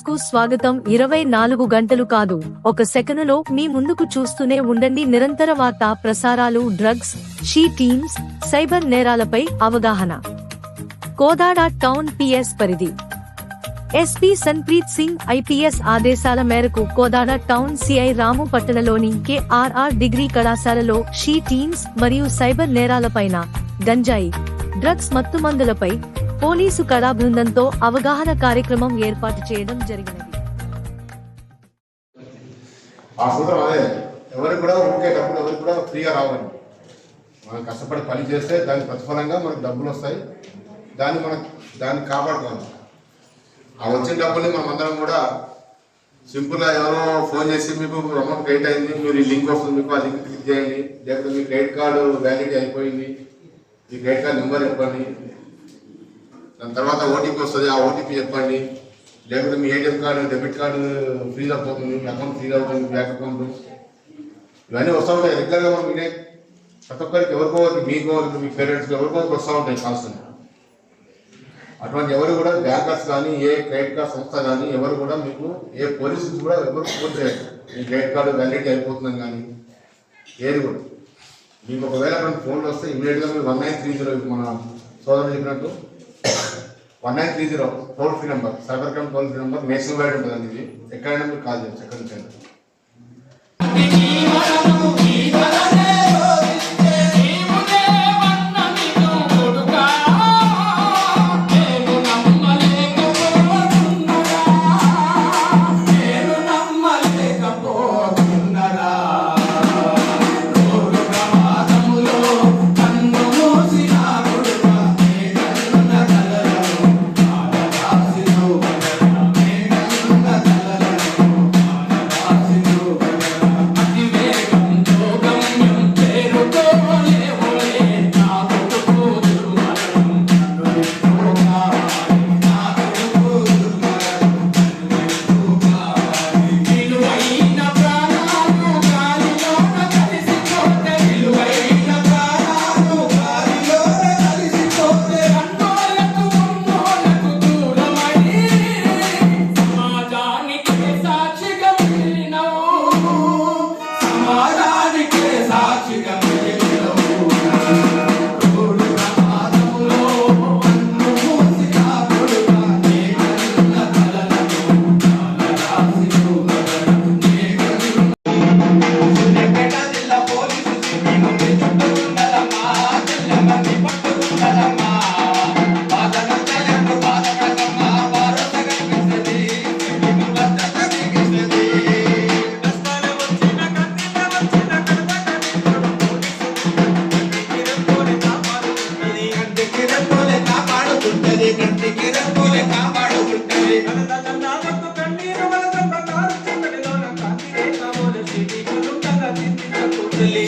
News కు స్వాగతం. 24 గంటలు కాదు, ఒక సెకనులో మీ ముందుకు చూస్తూనే ఉండండి. నిరంతర వార్తా ప్రసారాలు, డ్రగ్స్, షీ టీమ్స్, సైబర్ నేరాలపై అవగాహన. కోదాడ టౌన్ పిఎస్ పరిధి. ఎస్పీ సన్ప్రీత్ సింగ్ ఐపీఎస్ ఆదేశాల మేరకు కోదాడ టౌన్ సిఐ రాము పట్టణంలోని కేఆర్ఆర్ డిగ్రీ కళాశాలలో షీ టీమ్స్ మరియు సైబర్ నేరాలపైన, గంజాయి, డ్రగ్స్, మత్తుమందులపై పోలీసు కళా బృందంతో అవగాహన కార్యక్రమం ఏర్పాటు చేయడం జరిగినది. ఎవరికి కూడా ఊరికేటప్పుడు ఎవరికి కూడా ఫ్రీగా రావాలి. మనం కష్టపడి పని చేస్తే దాని ప్రతిఫలంగా మనకు డబ్బులు వస్తాయి. దాన్ని కాపాడుకోవాలి. ఆ వచ్చిన డబ్బుల్ని మనం అందరం కూడా సింపుల్గా ఎవరో ఫోన్ చేసి మీకు అమౌంట్ క్రెడిట్ అయింది, మీరు ఈ లింక్ వస్తుంది, మీకు ఆ లింక్ క్లిక్ చేయండి, లేకపోతే మీ క్రెడిట్ కార్డు వ్యాలిడిటీ అయిపోయింది, ఈ క్రెడిట్ కార్డు నెంబర్ చెప్పండి, దాని తర్వాత ఓటీపీ వస్తుంది, ఆ ఓటీపీ చెప్పండి, లేకపోతే మీ ATM card debit card freeze అయిపోతుంది, మీ అకౌంట్ ఫ్రీజ్ అవుతుంది, బ్యాంక్ అకౌంట్, ఇవన్నీ వస్తూ ఉంటాయి రెగ్యులర్గా. మనం వినే ప్రతి ఒక్కరికి ఎవరికోవరికి, మీకోవరికి, మీ పేరెంట్స్కి ఎవరికోవరికి వస్తూ ఉంటాయి కాల్స్. అటువంటి ఎవరు కూడా బ్యాంకర్స్ కానీ, ఏ క్రెడిట్ కార్డ్ సంస్థ కానీ ఎవరు కూడా మీకు, ఏ పోలీసు కూడా ఎవరు ఫోన్ చేయరు మీ క్రెడిట్ కార్డు వ్యాలిడిటీ అయిపోతుందని కానీ ఏది కూడా. మీకు ఒకవేళ మనకు ఫోన్లు వస్తే ఇమీడియట్గా మీరు 1930 మన సోదరులు చెప్పినట్టు 1930 toll free number, cyber crime toll free number national wide ఉంటుందండి. ఇది ఎక్కడైనా మీరు కాల్ చేయొచ్చు, ఎక్కడి నుంచి అయినా.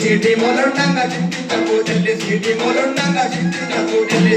సిటీ మొలండంగా చింతించకు చెల్లి, సిటీ మొలండంగా చింతించకు చెల్లి.